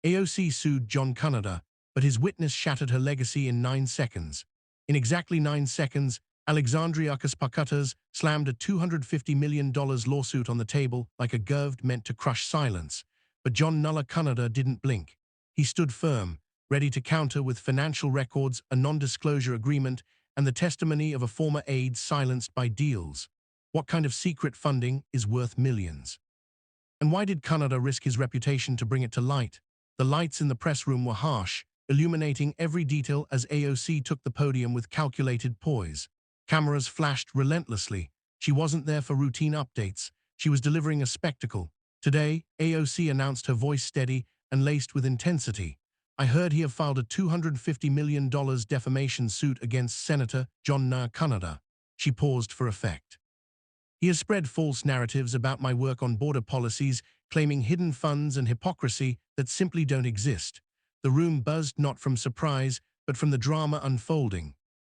AOC sued John Canada, but his witness shattered her legacy in 9 seconds. In exactly 9 seconds, Alexandria Ocasio-Cortez slammed a $250 million lawsuit on the table like a curve meant to crush silence. But John Nulla Canada didn't blink. He stood firm, ready to counter with financial records, a non-disclosure agreement, and the testimony of a former aide silenced by deals. What kind of secret funding is worth millions? And why did Canada risk his reputation to bring it to light? The lights in the press room were harsh, illuminating every detail as AOC took the podium with calculated poise. Cameras flashed relentlessly. She wasn't there for routine updates. She was delivering a spectacle. Today, AOC announced, her voice steady and laced with intensity. I heard he have filed a $250 million defamation suit against Senator John Nulla Canada. She paused for effect. He has spread false narratives about my work on border policies, claiming hidden funds and hypocrisy that simply don't exist. The room buzzed not from surprise, but from the drama unfolding.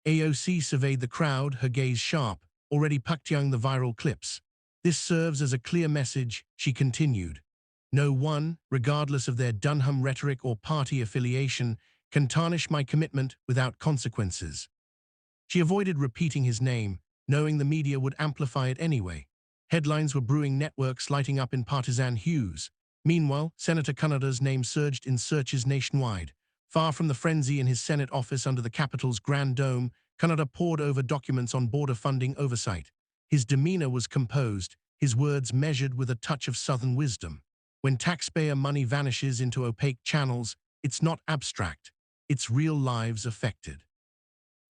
AOC surveyed the crowd, her gaze sharp, already puncturing the viral clips. This serves as a clear message, she continued. No one, regardless of their Dunham rhetoric or party affiliation, can tarnish my commitment without consequences. She avoided repeating his name, knowing the media would amplify it anyway. Headlines were brewing, networks lighting up in partisan hues. Meanwhile, Senator Canada's name surged in searches nationwide. Far from the frenzy in his Senate office under the Capitol's Grand Dome, Canada pored over documents on border funding oversight. His demeanor was composed, his words measured with a touch of Southern wisdom. When taxpayer money vanishes into opaque channels, it's not abstract. It's real lives affected.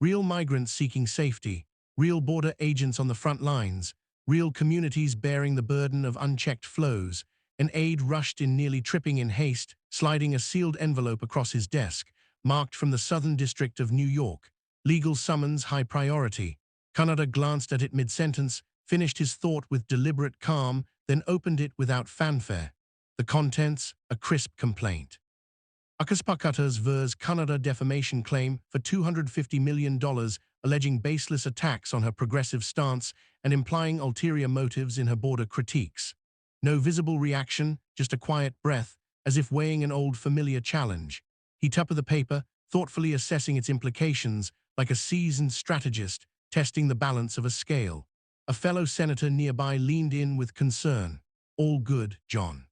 Real migrants seeking safety, real border agents on the front lines, real communities bearing the burden of unchecked flows. An aide rushed in, nearly tripping in haste, sliding a sealed envelope across his desk, marked from the Southern District of New York. Legal summons, high priority. Canada glanced at it mid-sentence, finished his thought with deliberate calm, then opened it without fanfare. The contents, a crisp complaint. Ocasio-Cortez vs. Canada defamation claim for $250 million, alleging baseless attacks on her progressive stance and implying ulterior motives in her border critiques. No visible reaction, just a quiet breath, as if weighing an old familiar challenge. He tapped the paper, thoughtfully assessing its implications, like a seasoned strategist testing the balance of a scale. A fellow senator nearby leaned in with concern. All good, John.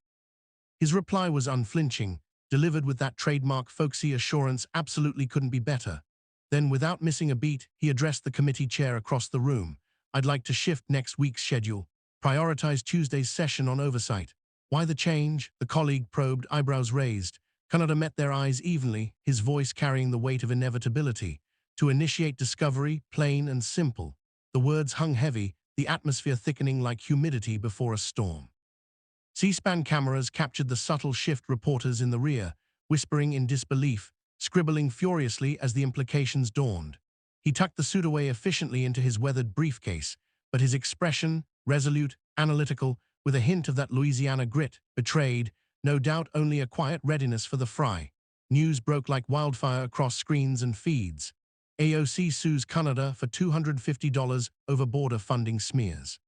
His reply was unflinching, delivered with that trademark folksy assurance absolutely couldn't be better. Then, without missing a beat, he addressed the committee chair across the room. I'd like to shift next week's schedule. Prioritize Tuesday's session on oversight. Why the change? The colleague probed, eyebrows raised. Canada met their eyes evenly, his voice carrying the weight of inevitability. To initiate discovery, plain and simple. The words hung heavy, the atmosphere thickening like humidity before a storm. C-SPAN cameras captured the subtle shift, reporters in the rear, whispering in disbelief, scribbling furiously as the implications dawned. He tucked the suit away efficiently into his weathered briefcase, but his expression, resolute, analytical, with a hint of that Louisiana grit, betrayed, no doubt, only a quiet readiness for the fray. News broke like wildfire across screens and feeds. AOC sues Canada for $250 over border funding smears.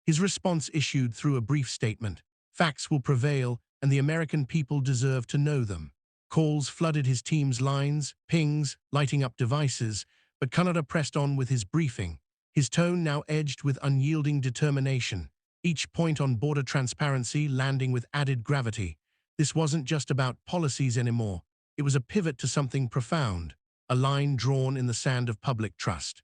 His response issued through a brief statement. Facts will prevail, and the American people deserve to know them. Calls flooded his team's lines, pings, lighting up devices, but Canada pressed on with his briefing, his tone now edged with unyielding determination, each point on border transparency landing with added gravity. This wasn't just about policies anymore. It was a pivot to something profound, a line drawn in the sand of public trust.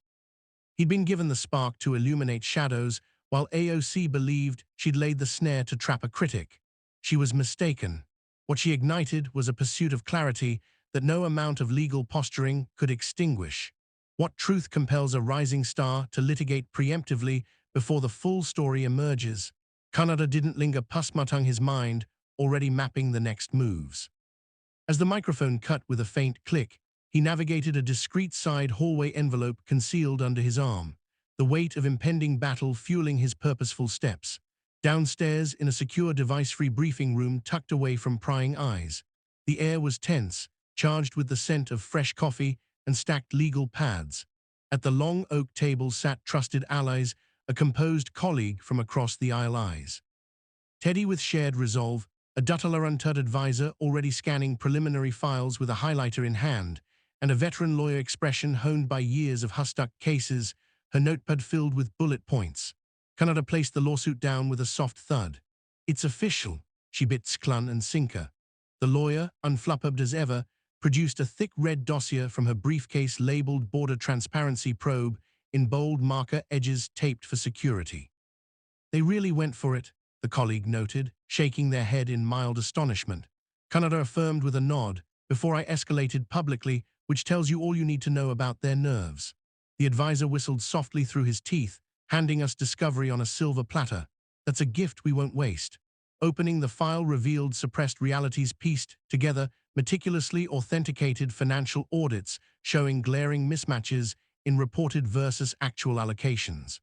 He'd been given the spark to illuminate shadows, while AOC believed she'd laid the snare to trap a critic. She was mistaken. What she ignited was a pursuit of clarity that no amount of legal posturing could extinguish. What truth compels a rising star to litigate preemptively before the full story emerges? Canada didn't linger, pusmutung his mind, already mapping the next moves. As the microphone cut with a faint click, he navigated a discreet side hallway envelope concealed under his arm, the weight of impending battle fueling his purposeful steps. Downstairs, in a secure device-free briefing room tucked away from prying eyes, the air was tense, charged with the scent of fresh coffee and stacked legal pads. At the long oak table sat trusted allies, a composed colleague from across the aisle eyes. Teddy with shared resolve, a dull-undeterred advisor already scanning preliminary files with a highlighter in hand, and a veteran lawyer expression honed by years of hushed-up cases, her notepad filled with bullet points. Kannada placed the lawsuit down with a soft thud. "It's official," she bit Clun and Sinker. The lawyer, unfluppered as ever, produced a thick red dossier from her briefcase labeled Border Transparency Probe in bold marker edges taped for security. "They really went for it," the colleague noted, shaking their head in mild astonishment. Kannada affirmed with a nod, "Before I escalated publicly, which tells you all you need to know about their nerves." The advisor whistled softly through his teeth, handing us discovery on a silver platter. "That's a gift we won't waste." Opening the file revealed suppressed realities pieced together, meticulously authenticated financial audits showing glaring mismatches in reported versus actual allocations.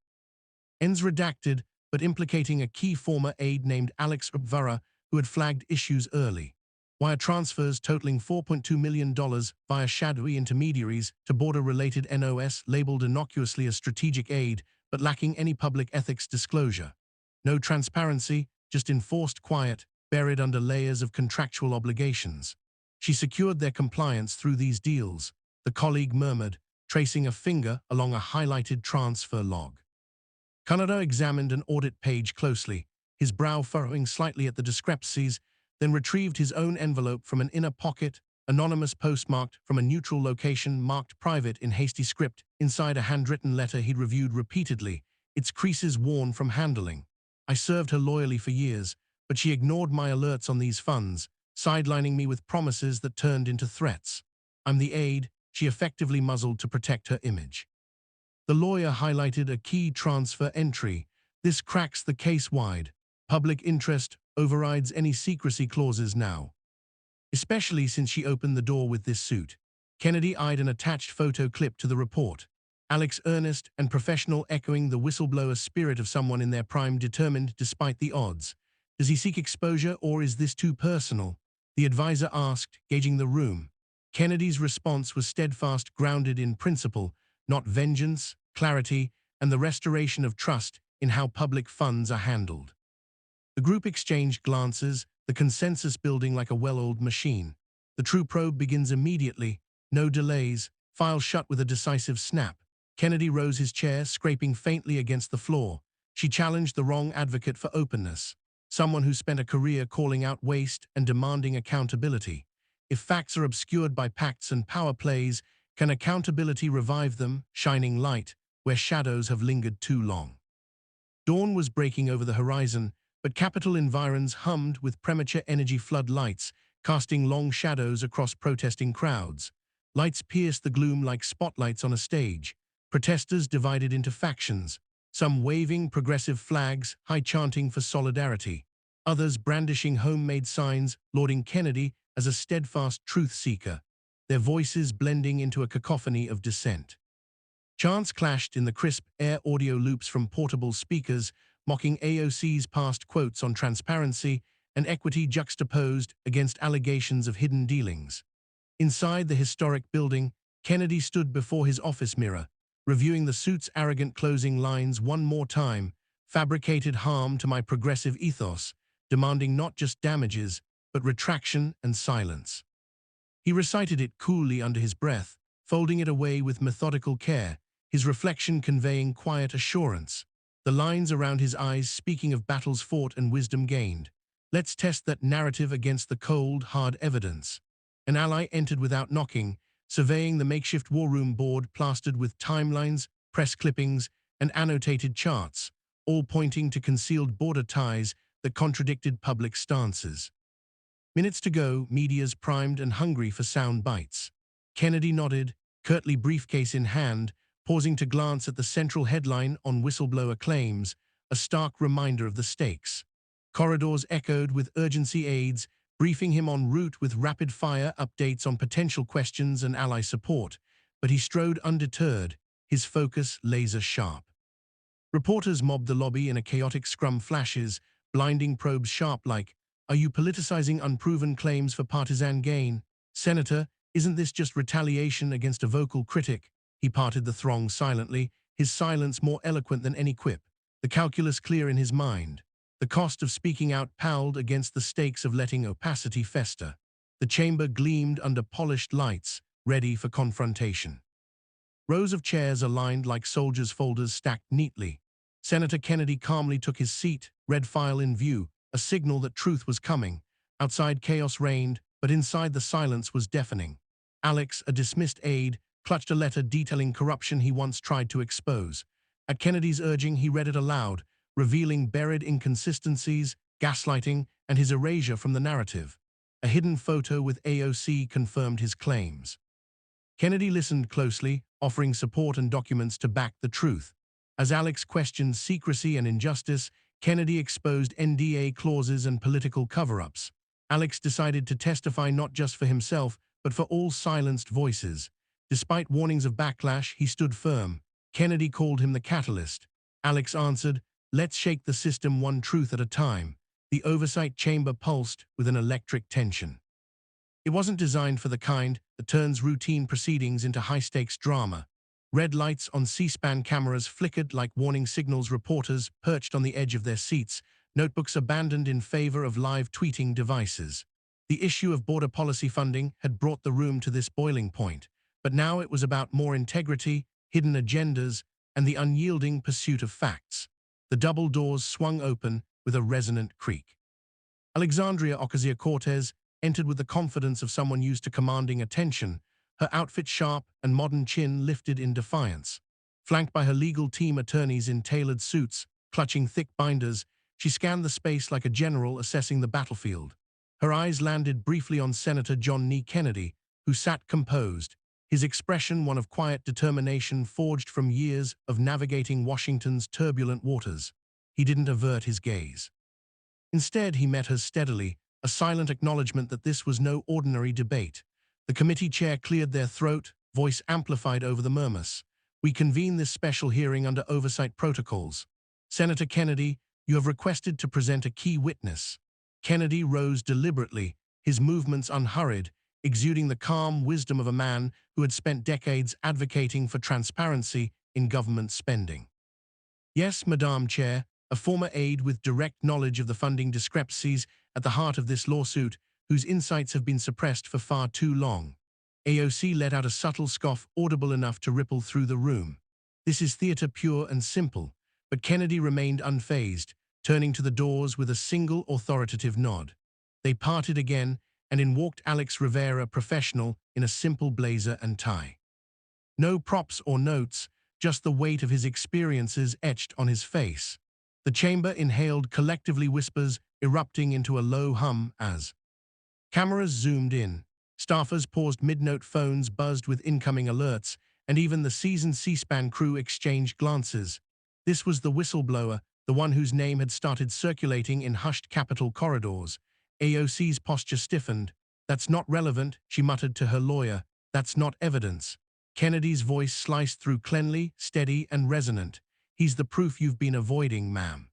Ends redacted, but implicating a key former aide named Alex Vara, who had flagged issues early. Wire transfers totaling $4.2 million via shadowy intermediaries to border-related NOS labeled innocuously as strategic aid, but lacking any public ethics disclosure. No transparency, just enforced quiet, buried under layers of contractual obligations. She secured their compliance through these deals, the colleague murmured, tracing a finger along a highlighted transfer log. Kannada examined an audit page closely, his brow furrowing slightly at the discrepancies, then retrieved his own envelope from an inner pocket, anonymous postmarked from a neutral location marked private in hasty script inside a handwritten letter he'd reviewed repeatedly, its creases worn from handling. "I served her loyally for years, but she ignored my alerts on these funds, sidelining me with promises that turned into threats. I'm the aide she effectively muzzled to protect her image." The lawyer highlighted a key transfer entry. "This cracks the case wide. Public interest overrides any secrecy clauses now. Especially since she opened the door with this suit." Kennedy eyed an attached photo clip to the report. Alex earnest and professional, echoing the whistleblower spirit of someone in their prime, determined despite the odds. "Does he seek exposure or is this too personal?" the advisor asked, gauging the room. Kennedy's response was steadfast, grounded in principle, not vengeance, clarity, and the restoration of trust in how public funds are handled. The group exchanged glances, the consensus building like a well-oiled machine. The true probe begins immediately, no delays, file shut with a decisive snap. Kennedy rose his chair, scraping faintly against the floor. She challenged the wrong advocate for openness, someone who spent a career calling out waste and demanding accountability. If facts are obscured by pacts and power plays, can accountability revive them, shining light where shadows have lingered too long? Dawn was breaking over the horizon, but Capitol environs hummed with premature energy floodlights, casting long shadows across protesting crowds. Lights pierced the gloom like spotlights on a stage. Protesters divided into factions, some waving progressive flags, high-chanting for solidarity, others brandishing homemade signs, lauding Kennedy as a steadfast truth-seeker, their voices blending into a cacophony of dissent. Chants clashed in the crisp air audio loops from portable speakers, mocking AOC's past quotes on transparency and equity juxtaposed against allegations of hidden dealings. Inside the historic building, Kennedy stood before his office mirror, reviewing the suit's arrogant closing lines one more time, "Fabricated harm to my progressive ethos," demanding not just damages, but retraction and silence. He recited it coolly under his breath, folding it away with methodical care, his reflection conveying quiet assurance, the lines around his eyes speaking of battles fought and wisdom gained. Let's test that narrative against the cold, hard evidence. An ally entered without knocking, surveying the makeshift war room board plastered with timelines, press clippings, and annotated charts, all pointing to concealed border ties that contradicted public stances. Minutes to go, media's primed and hungry for sound bites. Kennedy nodded, curtly briefcase in hand, pausing to glance at the central headline on whistleblower claims, a stark reminder of the stakes. Corridors echoed with urgency aides, briefing him en route with rapid-fire updates on potential questions and ally support, but he strode undeterred, his focus laser-sharp. Reporters mobbed the lobby in a chaotic scrum flashes, blinding probes sharp like, "Are you politicizing unproven claims for partisan gain? Senator, isn't this just retaliation against a vocal critic?" He parted the throng silently, his silence more eloquent than any quip, the calculus clear in his mind. The cost of speaking out palled against the stakes of letting opacity fester. The chamber gleamed under polished lights, ready for confrontation. Rows of chairs aligned like soldiers' folders stacked neatly. Senator Kennedy calmly took his seat, red file in view, a signal that truth was coming. Outside chaos reigned, but inside the silence was deafening. Alex, a dismissed aide, clutched a letter detailing corruption he once tried to expose. At Kennedy's urging, he read it aloud, revealing buried inconsistencies, gaslighting, and his erasure from the narrative. A hidden photo with AOC confirmed his claims. Kennedy listened closely, offering support and documents to back the truth. As Alex questioned secrecy and injustice, Kennedy exposed NDA clauses and political cover-ups. Alex decided to testify not just for himself, but for all silenced voices. Despite warnings of backlash, he stood firm. Kennedy called him the catalyst. Alex answered, "Let's shake the system one truth at a time." The oversight chamber pulsed with an electric tension. It wasn't designed for the kind that turns routine proceedings into high-stakes drama. Red lights on C-SPAN cameras flickered like warning signals, reporters perched on the edge of their seats, notebooks abandoned in favor of live tweeting devices. The issue of border policy funding had brought the room to this boiling point, but now it was about more integrity, hidden agendas, and the unyielding pursuit of facts. The double doors swung open with a resonant creak. Alexandria Ocasio-Cortez entered with the confidence of someone used to commanding attention, her outfit sharp and modern chin lifted in defiance. Flanked by her legal team attorneys in tailored suits, clutching thick binders, she scanned the space like a general assessing the battlefield. Her eyes landed briefly on Senator John N. Kennedy, who sat composed, his expression one of quiet determination forged from years of navigating Washington's turbulent waters. He didn't avert his gaze. Instead, he met her steadily, a silent acknowledgement that this was no ordinary debate. The committee chair cleared their throat, voice amplified over the murmurs. "We convene this special hearing under oversight protocols. Senator Kennedy, you have requested to present a key witness." Kennedy rose deliberately, his movements unhurried, exuding the calm wisdom of a man who had spent decades advocating for transparency in government spending. "Yes, Madam Chair, a former aide with direct knowledge of the funding discrepancies at the heart of this lawsuit, whose insights have been suppressed for far too long." AOC let out a subtle scoff audible enough to ripple through the room. This is theater pure and simple, but Kennedy remained unfazed, turning to the doors with a single authoritative nod. They parted again, and in walked Alex Rivera, professional, in a simple blazer and tie. No props or notes, just the weight of his experiences etched on his face. The chamber inhaled collectively, whispers erupting into a low hum as cameras zoomed in. Staffers paused mid-note, phones buzzed with incoming alerts, and even the seasoned C-SPAN crew exchanged glances. This was the whistleblower, the one whose name had started circulating in hushed Capitol corridors. AOC's posture stiffened. "That's not relevant," she muttered to her lawyer. "That's not evidence." Kennedy's voice sliced through, cleanly, steady, and resonant. "He's the proof you've been avoiding, ma'am."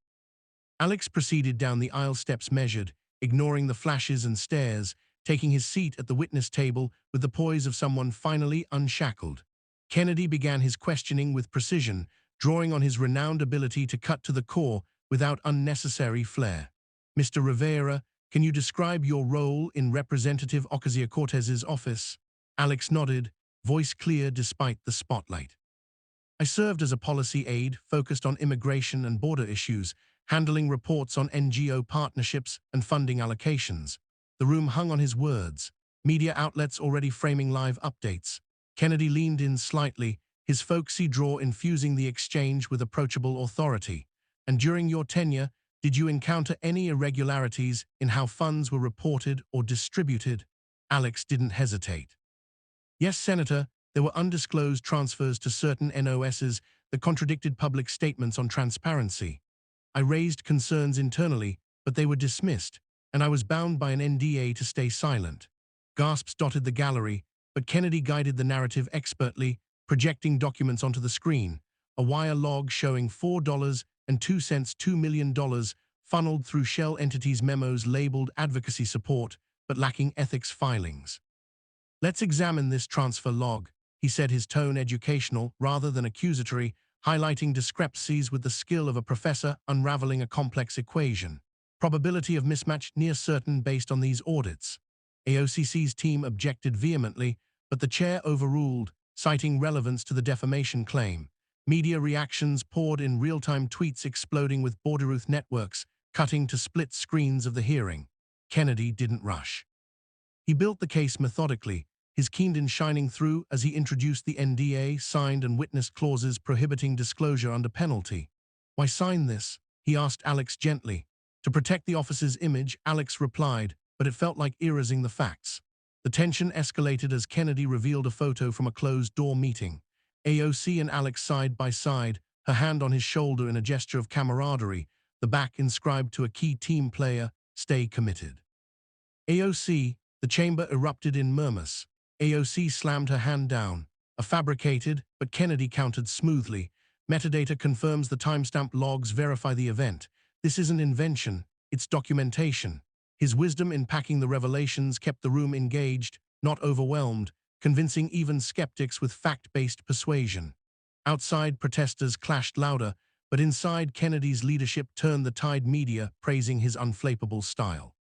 Alex proceeded down the aisle, steps measured, ignoring the flashes and stares, taking his seat at the witness table with the poise of someone finally unshackled. Kennedy began his questioning with precision, drawing on his renowned ability to cut to the core without unnecessary flair. "Mr. Rivera, can you describe your role in Representative Ocasio-Cortez's office?" Alex nodded, voice clear despite the spotlight. "I served as a policy aide focused on immigration and border issues, handling reports on NGO partnerships and funding allocations." The room hung on his words, media outlets already framing live updates. Kennedy leaned in slightly, his folksy drawl infusing the exchange with approachable authority. "And during your tenure, did you encounter any irregularities in how funds were reported or distributed?" Alex didn't hesitate. "Yes, Senator, there were undisclosed transfers to certain NOSs that contradicted public statements on transparency. I raised concerns internally, but they were dismissed, and I was bound by an NDA to stay silent." Gasps dotted the gallery, but Kennedy guided the narrative expertly, projecting documents onto the screen. A wire log showing $4.02 $2 million funneled through shell entities, memos labeled advocacy support, but lacking ethics filings. "Let's examine this transfer log," he said, his tone educational rather than accusatory. highlighting discrepancies with the skill of a professor unraveling a complex equation. Probability of mismatch near certain based on these audits. AOC's team objected vehemently, but the chair overruled, citing relevance to the defamation claim. Media reactions poured in real-time, tweets exploding with borderooth networks, cutting to split screens of the hearing. Kennedy didn't rush. He built the case methodically, his keen shining through as he introduced the NDA, signed and witnessed clauses prohibiting disclosure under penalty. "Why sign this?" he asked Alex gently. "To protect the office's image," Alex replied, but it felt like erasing the facts. The tension escalated as Kennedy revealed a photo from a closed-door meeting. AOC and Alex side by side, her hand on his shoulder in a gesture of camaraderie, the back inscribed to a key team player, "Stay committed." AOC, the chamber erupted in murmurs. AOC slammed her hand down. A fabricated, but Kennedy countered smoothly. "Metadata confirms the timestamp logs verify the event. This isn't invention, it's documentation." His wisdom in packing the revelations kept the room engaged, not overwhelmed, convincing even skeptics with fact-based persuasion. Outside, protesters clashed louder, but inside, Kennedy's leadership turned the tide, media praising his unflappable style.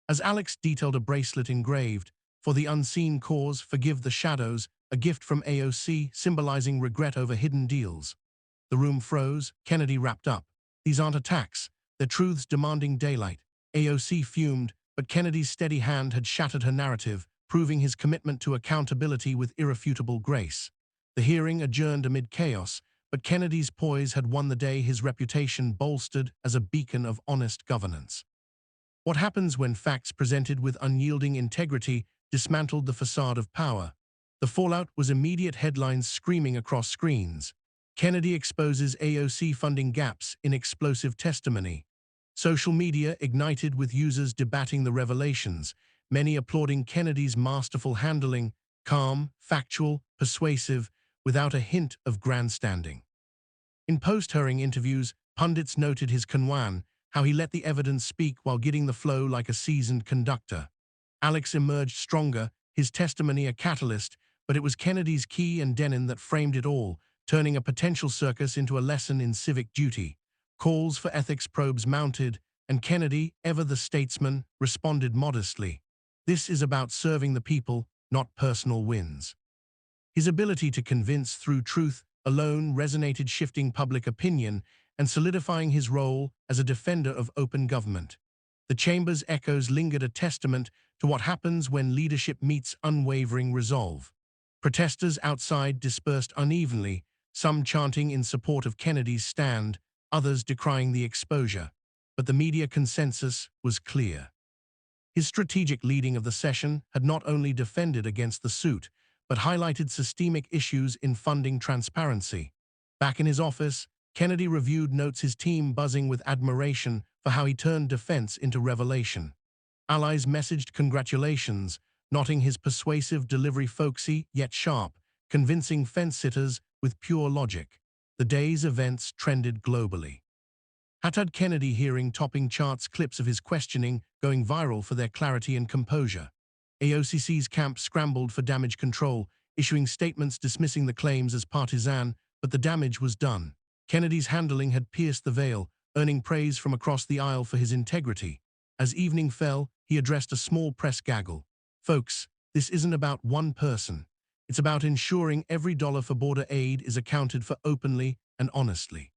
As Alex detailed a bracelet engraved, "For the unseen cause, forgive the shadows," a gift from AOC symbolizing regret over hidden deals. The room froze. Kennedy wrapped up. "These aren't attacks, they're truths demanding daylight." AOC fumed, but Kennedy's steady hand had shattered her narrative, proving his commitment to accountability with irrefutable grace. The hearing adjourned amid chaos, but Kennedy's poise had won the day, his reputation bolstered as a beacon of honest governance. What happens when facts presented with unyielding integrity dismantled the facade of power? The fallout was immediate, headlines screaming across screens. Kennedy exposes AOC funding gaps in explosive testimony. Social media ignited with users debating the revelations, many applauding Kennedy's masterful handling, calm, factual, persuasive, without a hint of grandstanding. In post-hearing interviews, pundits noted his canwan, how he let the evidence speak while getting the flow like a seasoned conductor. Alex emerged stronger, his testimony a catalyst, but it was Kennedy's key and Denon that framed it all, turning a potential circus into a lesson in civic duty. Calls for ethics probes mounted, and Kennedy, ever the statesman, responded modestly. "This is about serving the people, not personal wins." His ability to convince through truth alone resonated, shifting public opinion and solidifying his role as a defender of open government. The chamber's echoes lingered, a testament to what happens when leadership meets unwavering resolve. Protesters outside dispersed unevenly, some chanting in support of Kennedy's stand, others decrying the exposure. But the media consensus was clear. His strategic leading of the session had not only defended against the suit, but highlighted systemic issues in funding transparency. Back in his office, Kennedy reviewed notes, his team buzzing with admiration for how he turned defense into revelation. Allies messaged congratulations, noting his persuasive delivery, folksy yet sharp, convincing fence-sitters with pure logic. The day's events trended globally. Hatad Kennedy hearing topping charts, clips of his questioning going viral for their clarity and composure. AOC's camp scrambled for damage control, issuing statements dismissing the claims as partisan, but the damage was done. Kennedy's handling had pierced the veil, earning praise from across the aisle for his integrity. As evening fell, he addressed a small press gaggle. "Folks, this isn't about one person. It's about ensuring every dollar for border aid is accounted for openly and honestly."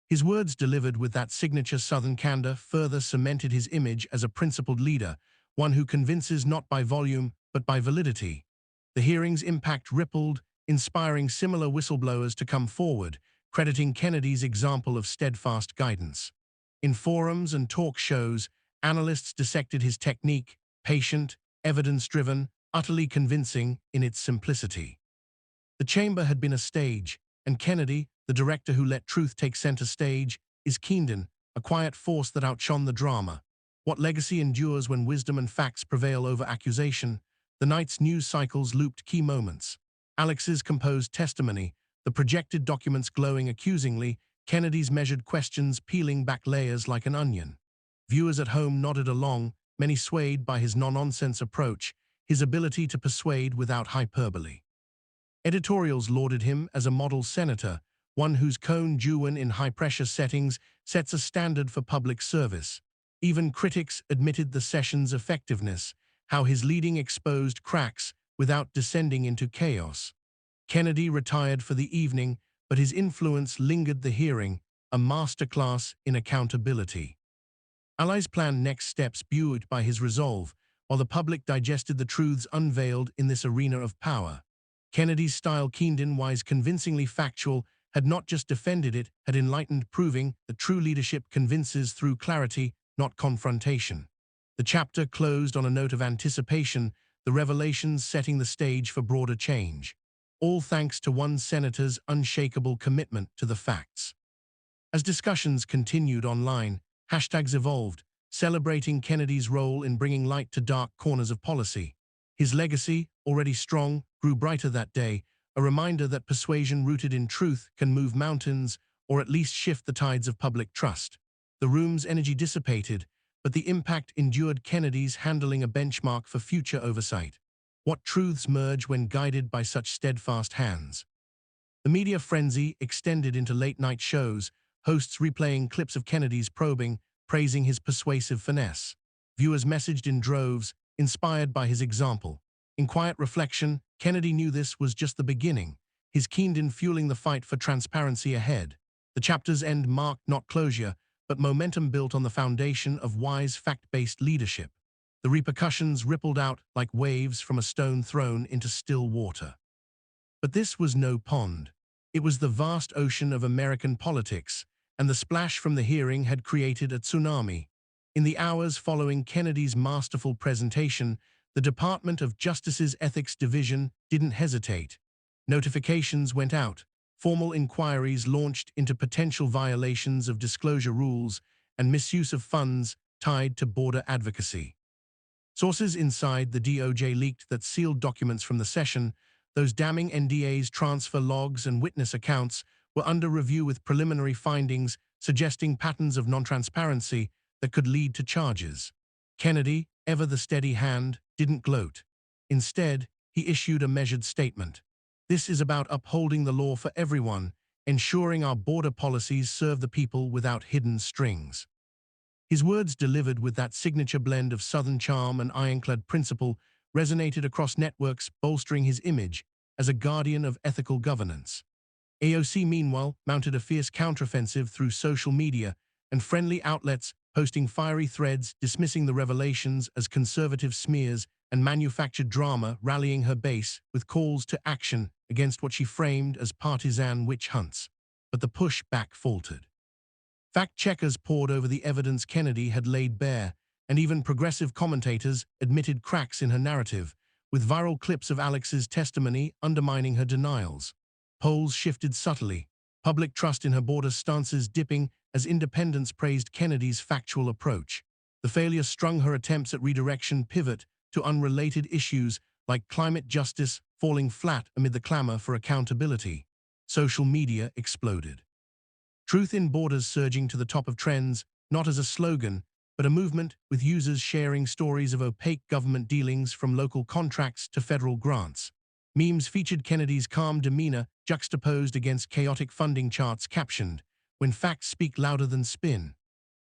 His words, delivered with that signature Southern candor, further cemented his image as a principled leader, one who convinces not by volume, but by validity. The hearing's impact rippled, inspiring similar whistleblowers to come forward, crediting Kennedy's example of steadfast guidance. In forums and talk shows, analysts dissected his technique, patient, evidence-driven, utterly convincing in its simplicity. The chamber had been a stage, and Kennedy, the director who let truth take center stage, is Keenan, a quiet force that outshone the drama. What legacy endures when wisdom and facts prevail over accusation? The night's news cycles looped key moments. Alex's composed testimony, the projected documents glowing accusingly, Kennedy's measured questions peeling back layers like an onion. Viewers at home nodded along, many swayed by his no-nonsense approach, his ability to persuade without hyperbole. Editorials lauded him as a model senator, one whose cone Juan in high-pressure settings sets a standard for public service. Even critics admitted the session's effectiveness, how his leading exposed cracks without descending into chaos. Kennedy retired for the evening, but his influence lingered the hearing, a masterclass in accountability. Allies planned next steps buoyed by his resolve, while the public digested the truths unveiled in this arena of power. Kennedy's style, keen in wise, convincingly factual, had not just defended it, had enlightened, proving that true leadership convinces through clarity, not confrontation. The chapter closed on a note of anticipation, the revelations setting the stage for broader change. All thanks to one senator's unshakable commitment to the facts. As discussions continued online, hashtags evolved, celebrating Kennedy's role in bringing light to dark corners of policy. His legacy, already strong, grew brighter that day, a reminder that persuasion rooted in truth can move mountains or at least shift the tides of public trust. The room's energy dissipated, but the impact endured, Kennedy's handling a benchmark for future oversight. What truths merge when guided by such steadfast hands? The media frenzy extended into late-night shows, hosts replaying clips of Kennedy's probing, praising his persuasive finesse. Viewers messaged in droves, inspired by his example. In quiet reflection, Kennedy knew this was just the beginning, his keen in fueling the fight for transparency ahead. The chapter's end marked not closure, but momentum built on the foundation of wise, fact-based leadership. The repercussions rippled out like waves from a stone thrown into still water. But this was no pond. It was the vast ocean of American politics, and the splash from the hearing had created a tsunami. In the hours following Kennedy's masterful presentation, the Department of Justice's Ethics Division didn't hesitate. Notifications went out, formal inquiries launched into potential violations of disclosure rules and misuse of funds tied to border advocacy. Sources inside the DOJ leaked that sealed documents from the session, those damning NDAs, transfer logs, and witness accounts, were under review with preliminary findings suggesting patterns of non-transparency that could lead to charges. Kennedy, ever the steady hand, didn't gloat. Instead, he issued a measured statement. This is about upholding the law for everyone, ensuring our border policies serve the people without hidden strings. His words, delivered with that signature blend of Southern charm and ironclad principle, resonated across networks, bolstering his image as a guardian of ethical governance. AOC, meanwhile, mounted a fierce counteroffensive through social media and friendly outlets, posting fiery threads dismissing the revelations as conservative smears and manufactured drama, rallying her base with calls to action against what she framed as partisan witch hunts. But the pushback faltered. Fact-checkers pored over the evidence Kennedy had laid bare, and even progressive commentators admitted cracks in her narrative, with viral clips of Alex's testimony undermining her denials. Polls shifted subtly, public trust in her border stances dipping as independents praised Kennedy's factual approach. The failure strung her attempts at redirection pivot to unrelated issues like climate justice, falling flat amid the clamor for accountability. Social media exploded. Truth in Borders surging to the top of trends, not as a slogan, but a movement, with users sharing stories of opaque government dealings from local contracts to federal grants. Memes featured Kennedy's calm demeanor juxtaposed against chaotic funding charts captioned, "When facts speak louder than spin."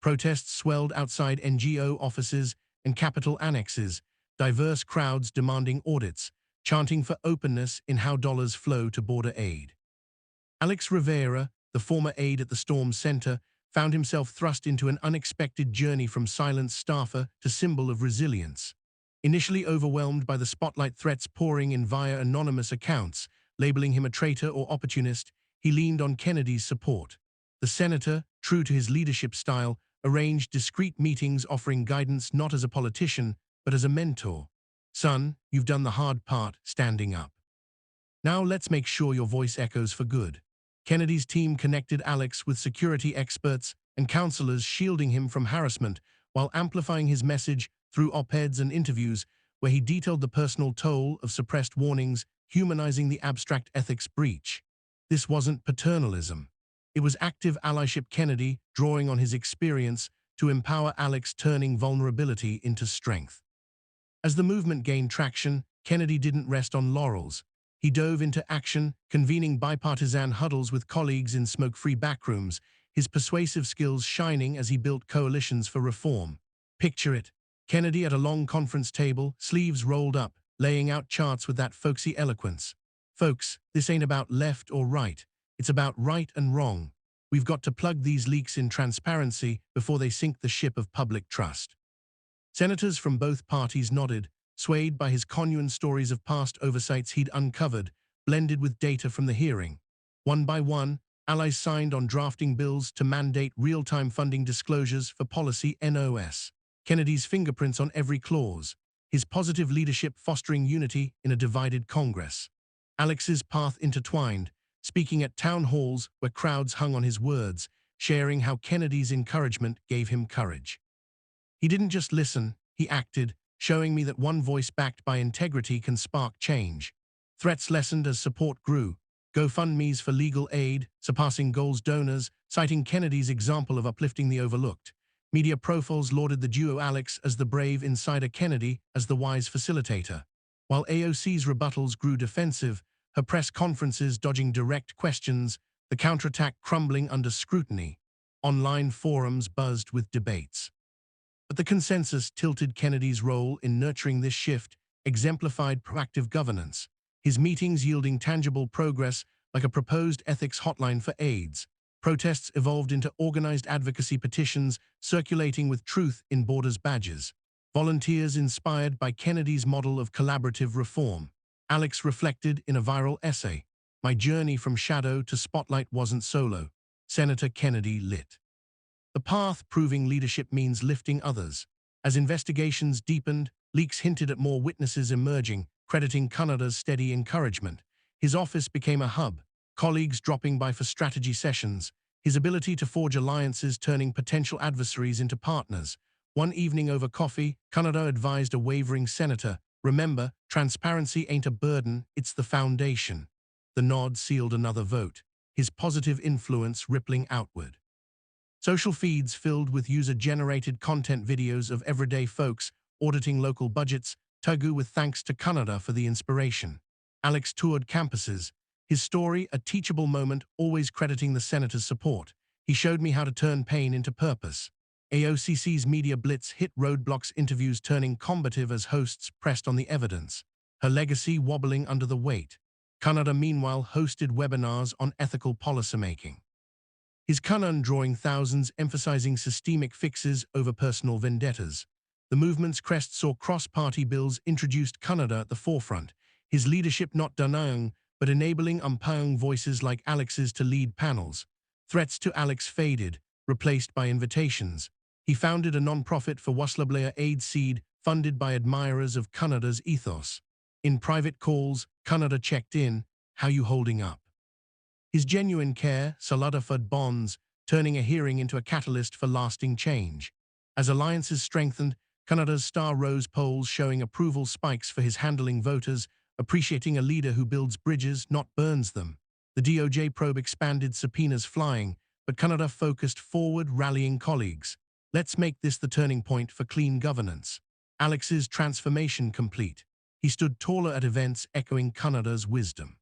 Protests swelled outside NGO offices and Capitol annexes, diverse crowds demanding audits, chanting for openness in how dollars flow to border aid. Alex Rivera, the former aide at the Storm Center, found himself thrust into an unexpected journey from silent staffer to symbol of resilience. Initially overwhelmed by the spotlight threats pouring in via anonymous accounts, labeling him a traitor or opportunist, he leaned on Kennedy's support. The senator, true to his leadership style, arranged discreet meetings offering guidance not as a politician, but as a mentor. "Son, you've done the hard part, standing up. Now let's make sure your voice echoes for good." Kennedy's team connected Alex with security experts and counselors, shielding him from harassment while amplifying his message through op-eds and interviews where he detailed the personal toll of suppressed warnings, humanizing the abstract ethics breach. This wasn't paternalism. It was active allyship, Kennedy drawing on his experience to empower Alex, turning vulnerability into strength. As the movement gained traction, Kennedy didn't rest on laurels. He dove into action, convening bipartisan huddles with colleagues in smoke-free backrooms, his persuasive skills shining as he built coalitions for reform. Picture it. Kennedy at a long conference table, sleeves rolled up, laying out charts with that folksy eloquence. Folks, this ain't about left or right. It's about right and wrong. We've got to plug these leaks in transparency before they sink the ship of public trust. Senators from both parties nodded, swayed by his cogent stories of past oversights he'd uncovered, blended with data from the hearing. One by one, allies signed on drafting bills to mandate real-time funding disclosures for policy NOS. Kennedy's fingerprints on every clause, his positive leadership fostering unity in a divided Congress. Alex's path intertwined, speaking at town halls where crowds hung on his words, sharing how Kennedy's encouragement gave him courage. He didn't just listen, he acted, showing me that one voice backed by integrity can spark change. Threats lessened as support grew. GoFundMes for legal aid, surpassing goals donors, citing Kennedy's example of uplifting the overlooked. Media profiles lauded the duo Alex as the brave insider, Kennedy as the wise facilitator. While AOC's rebuttals grew defensive, her press conferences dodging direct questions, the counterattack crumbling under scrutiny. Online forums buzzed with debates. But the consensus tilted Kennedy's role in nurturing this shift, exemplified proactive governance, his meetings yielding tangible progress like a proposed ethics hotline for AIDS. Protests evolved into organized advocacy petitions circulating with truth in borders badges. Volunteers inspired by Kennedy's model of collaborative reform. Alex reflected in a viral essay, "My journey from shadow to spotlight wasn't solo. Senator Kennedy lit the path." Proving leadership means lifting others. As investigations deepened, leaks hinted at more witnesses emerging, crediting Canada's steady encouragement. His office became a hub, colleagues dropping by for strategy sessions, his ability to forge alliances turning potential adversaries into partners. One evening over coffee, Canada advised a wavering senator, "Remember, transparency ain't a burden, it's the foundation." The nod sealed another vote, his positive influence rippling outward. Social feeds filled with user-generated content videos of everyday folks auditing local budgets, Tagu with thanks to Canada for the inspiration. Alex toured campuses, his story a teachable moment, always crediting the senator's support. He showed me how to turn pain into purpose. AOC's media blitz hit roadblocks, interviews turning combative as hosts pressed on the evidence, her legacy wobbling under the weight. Canada, meanwhile, hosted webinars on ethical policymaking. His canon drawing thousands, emphasizing systemic fixes over personal vendettas. The movement's crest saw cross-party bills introduced, Canada at the forefront, his leadership not denying but enabling umpang voices like Alex's to lead panels. Threats to Alex faded, replaced by invitations. He founded a non-profit for whistleblower aid, SUED, funded by admirers of Canada's ethos. In private calls, Canada checked in, "How you holding up?" His genuine care solidified bonds, turning a hearing into a catalyst for lasting change. As alliances strengthened, Canada's star rose, polls showing approval spikes for his handling voters, appreciating a leader who builds bridges, not burns them. The DOJ probe expanded, subpoenas flying, but Canada focused forward, rallying colleagues. "Let's make this the turning point for clean governance." Alex's transformation complete. He stood taller at events, echoing Canada's wisdom.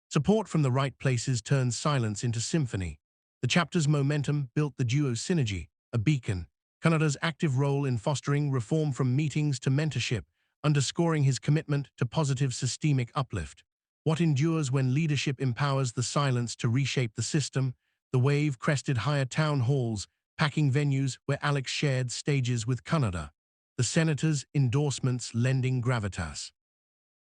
Support from the right places turned silence into symphony. The chapter's momentum built the duo's synergy, a beacon. Canada's active role in fostering reform from meetings to mentorship, underscoring his commitment to positive systemic uplift. What endures when leadership empowers the silence to reshape the system? The wave crested higher town halls, packing venues where Alex shared stages with Canada. The senator's endorsements lending gravitas.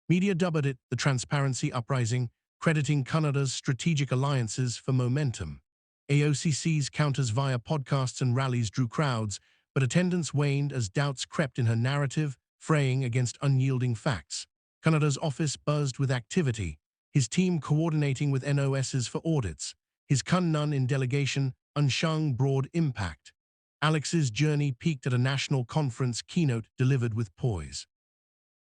Media dubbed it the Transparency Uprising, crediting Canada's strategic alliances for momentum. AOC's counters via podcasts and rallies drew crowds, but attendance waned as doubts crept in her narrative, fraying against unyielding facts. Canada's office buzzed with activity, his team coordinating with NOSs for audits, his none in delegation, unshung broad impact. Alex's journey peaked at a national conference keynote delivered with poise.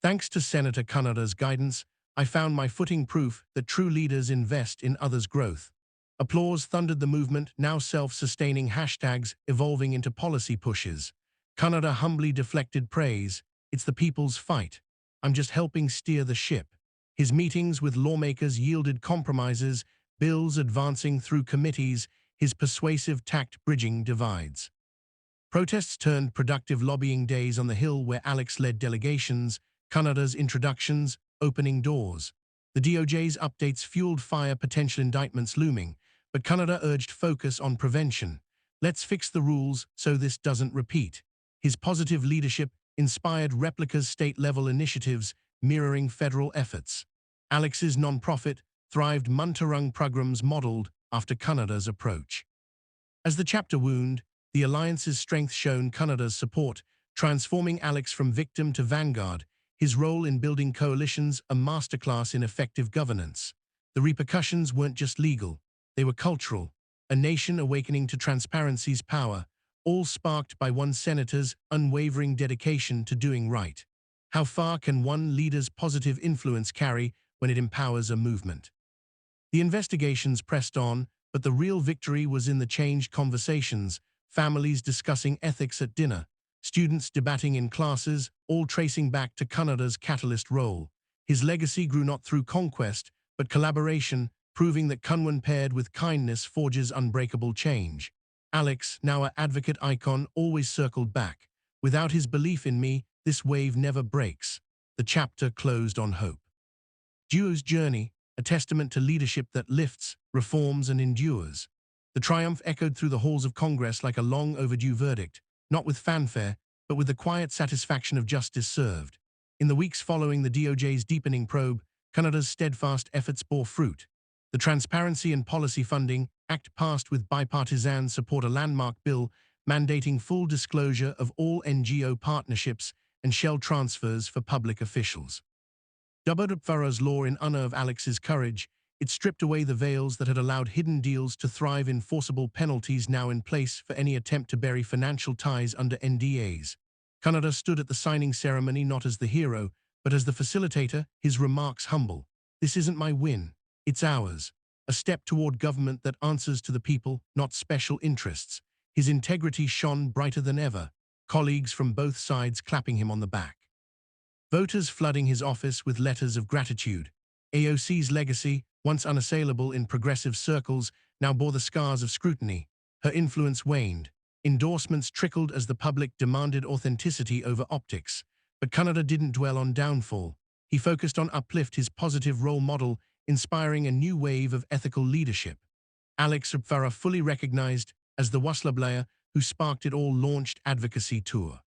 "Thanks to Senator Canada's guidance, I found my footing, proof that true leaders invest in others' growth." Applause thundered the movement, now self-sustaining hashtags evolving into policy pushes. Canada humbly deflected praise, "It's the people's fight. I'm just helping steer the ship." His meetings with lawmakers yielded compromises, bills advancing through committees, his persuasive tact bridging divides. Protests turned productive lobbying days on the Hill where Alex led delegations, Kannada's introductions, opening doors. The DOJ's updates fueled fire potential indictments looming, but Kannada urged focus on prevention. Let's fix the rules so this doesn't repeat. His positive leadership inspired replicas state-level initiatives mirroring federal efforts. Alex's non-profit thrived Muntarung programs modeled after Kannada's approach. As the chapter wound, the alliance's strength shown Kannada's support, transforming Alex from victim to vanguard, his role in building coalitions a masterclass in effective governance. The repercussions weren't just legal, they were cultural, a nation awakening to transparency's power, all sparked by one senator's unwavering dedication to doing right. How far can one leader's positive influence carry when it empowers a movement? The investigations pressed on, but the real victory was in the changed conversations, families discussing ethics at dinner, students debating in classes, all tracing back to Kannada's catalyst role. His legacy grew not through conquest, but collaboration, proving that Kunwan paired with kindness forges unbreakable change. Alex, now an advocate icon, always circled back. Without his belief in me, this wave never breaks. The chapter closed on hope. Duo's journey, a testament to leadership that lifts, reforms, and endures. The triumph echoed through the halls of Congress like a long overdue verdict, not with fanfare, but with the quiet satisfaction of justice served. In the weeks following the DOJ's deepening probe, Kannada's steadfast efforts bore fruit. The Transparency and Policy Funding Act passed with bipartisan support, a landmark bill mandating full disclosure of all NGO partnerships and shell transfers for public officials. Dubbed Farah's law in honor of Alex's courage, it stripped away the veils that had allowed hidden deals to thrive. Enforceable penalties now in place for any attempt to bury financial ties under NDAs. Kannada stood at the signing ceremony not as the hero, but as the facilitator, his remarks humble. "This isn't my win, it's ours. A step toward government that answers to the people, not special interests." His integrity shone brighter than ever, colleagues from both sides clapping him on the back. Voters flooding his office with letters of gratitude. AOC's legacy, once unassailable in progressive circles, now bore the scars of scrutiny. Her influence waned. Endorsements trickled as the public demanded authenticity over optics. But Kannada didn't dwell on downfall. He focused on uplift, his positive role model, inspiring a new wave of ethical leadership. Alex Farah, fully recognized as the whistleblower who sparked it all, launched advocacy tour.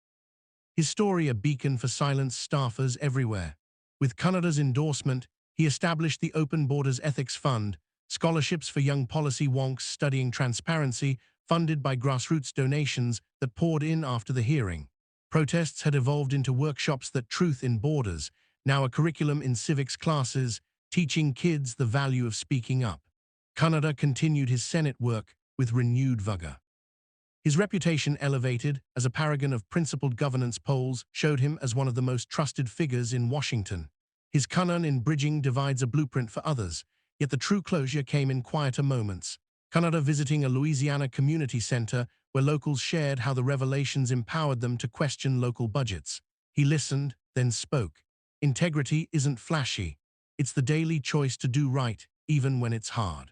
His story a beacon for silenced staffers everywhere. With Kannada's endorsement, he established the Open Borders Ethics Fund, scholarships for young policy wonks studying transparency, funded by grassroots donations that poured in after the hearing. Protests had evolved into workshops that Truth in Borders, now a curriculum in civics classes, teaching kids the value of speaking up. Kannada continued his Senate work with renewed vigor. His reputation, elevated as a paragon of principled governance, polls showed him as one of the most trusted figures in Washington. His cunning in bridging divides a blueprint for others, yet the true closure came in quieter moments. Kannada visiting a Louisiana community center where locals shared how the revelations empowered them to question local budgets. He listened, then spoke. Integrity isn't flashy. It's the daily choice to do right, even when it's hard.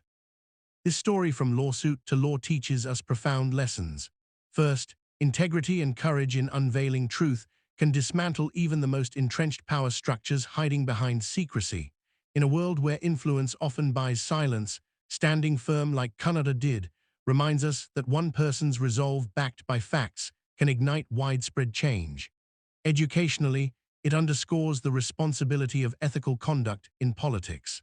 This story from lawsuit to law teaches us profound lessons. First, integrity and courage in unveiling truth can dismantle even the most entrenched power structures hiding behind secrecy. In a world where influence often buys silence, standing firm like Kannada did reminds us that one person's resolve backed by facts can ignite widespread change. Educationally, it underscores the responsibility of ethical conduct in politics.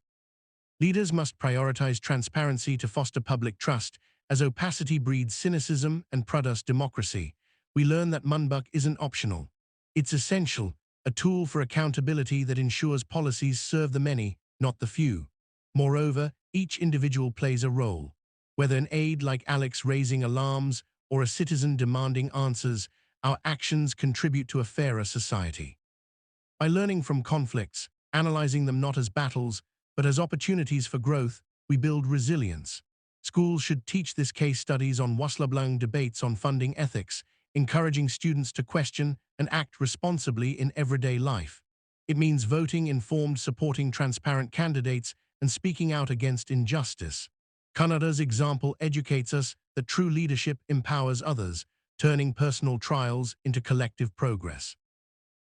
Leaders must prioritize transparency to foster public trust, as opacity breeds cynicism and produces democracy. We learn that Munbuk isn't optional. It's essential, a tool for accountability that ensures policies serve the many, not the few. Moreover, each individual plays a role. Whether an aide like Alex raising alarms or a citizen demanding answers, our actions contribute to a fairer society. By learning from conflicts, analyzing them not as battles, but as opportunities for growth, we build resilience. Schools should teach this. Case studies on whistleblowing, debates on funding ethics, encouraging students to question and act responsibly in everyday life. It means voting informed, supporting transparent candidates, and speaking out against injustice. Canada's example educates us that true leadership empowers others, turning personal trials into collective progress.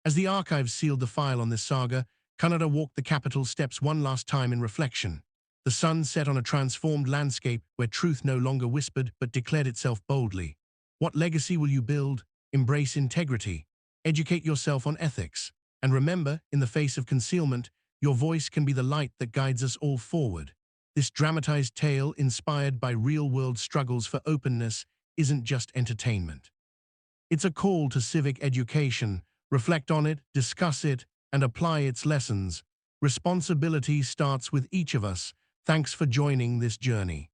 As the archives sealed the file on this saga, Canada walked the capital steps one last time in reflection. The sun set on a transformed landscape where truth no longer whispered but declared itself boldly. What legacy will you build? Embrace integrity. Educate yourself on ethics. And remember, in the face of concealment, your voice can be the light that guides us all forward. This dramatized tale, inspired by real-world struggles for openness, isn't just entertainment. It's a call to civic education. Reflect on it, discuss it, and apply its lessons. Responsibility starts with each of us. Thanks for joining this journey.